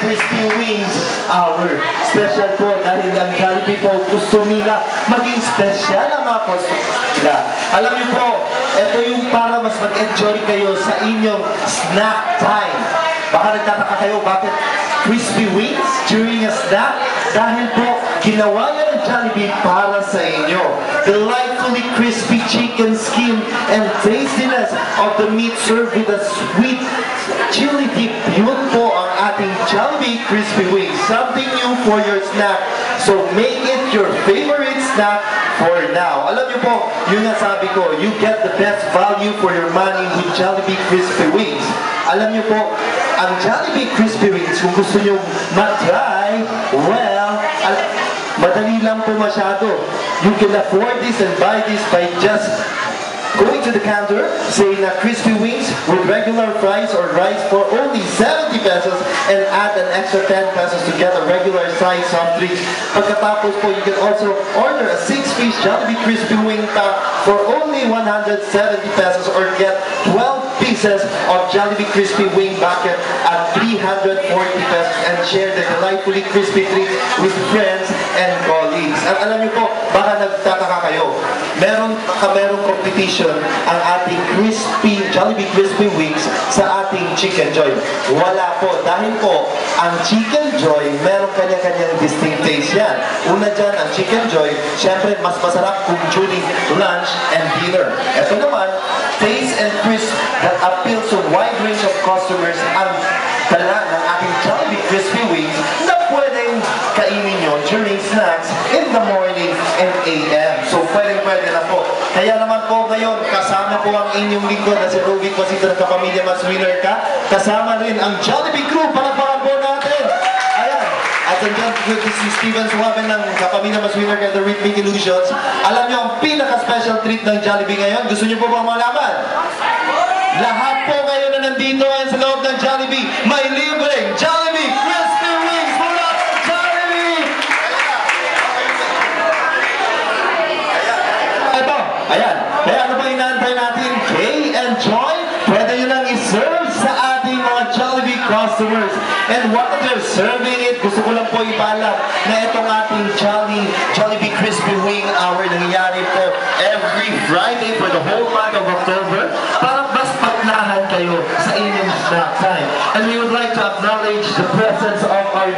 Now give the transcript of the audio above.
Crispy Wings Hour. Special po dahil ang Jollibee po gusto nila maging special ang mga customer nila. Alam niyo po, ito yung para mas mag-enjoy kayo sa inyong snack time. Baka nagtataka kayo bakit crispy wings during a snack? Dahil po, ginawa niya ng Jollibee para sa inyo. Delightfully crispy chicken skin and tastiness of the meat served with a sweet chili dip. Yun po ang ating Jollibee crispy wings. Something new for your snack. So make it your favorite snack for now. Alam niyo po, yun nga sabi ko, you get the best value for your money with Jollibee crispy wings. Alam niyo po, ang Jollibee crispy wings, kung gusto niyo matry, well, madali lang po masyado. You can afford this and buy this by just going to the counter, saying na crispy wings with regular fries or rice for only 70 pesos and add an extra 10 pesos to get a regular size soft drink. Pagkatapos po, you can also order a 6-piece Jollibee crispy wing pack for only 170 pesos or get 12 pieces of Jollibee crispy wing bucket at 340 pesos and share the delightfully crispy treat with friends and colleagues. At alam niyo po, baka nagtataka kayo, merong competition ang ating Jollibee crispy wings sa ating Chicken Joy. Wala po, dahil po ang Chicken Joy meron kanya-kanyang distinct taste yan. Una dyan, ang Chicken Joy, syempre mas masarap kung during lunch and dinner. Ito naman, taste and crisp that appeals to a wide range of customers ang dala ng ating Jollibee crispy wings na pwedeng kainin nyo during snacks in the morning and AM. So pwede na po. Kaya naman po ngayon, kasama po ang inyong lingkod na si Ruby Pasito ng Kapamilya Mas Winner Ka. Kasama rin ang Jollibee crew. Palakpakan po natin. Ayan. At andyan po si Steven Suaben ng Kapamilya Mas Winner Ka, The Rhythmic Illusions. Alam nyo ang pinaka-special treat ng Jollibee ngayon? Gusto nyo po ba malaman? Lahat po ngayon na nandito ngayon sa loob ng Jollibee, may libreng Jollibee Crispy Wings mula sa Jollibee! Ito, ayan. Kaya ano ba inaantay natin? Kay and Joy, pwede nyo lang iserve sa ating mga Jollibee customers. And while they're serving it, gusto ko lang po ipaalam na itong ating Jollibee Crispy Wing Hour nangyayari po every Friday for the whole month of October para mas patnahan kayo sa inyong snack time. And we would like to acknowledge the presence of our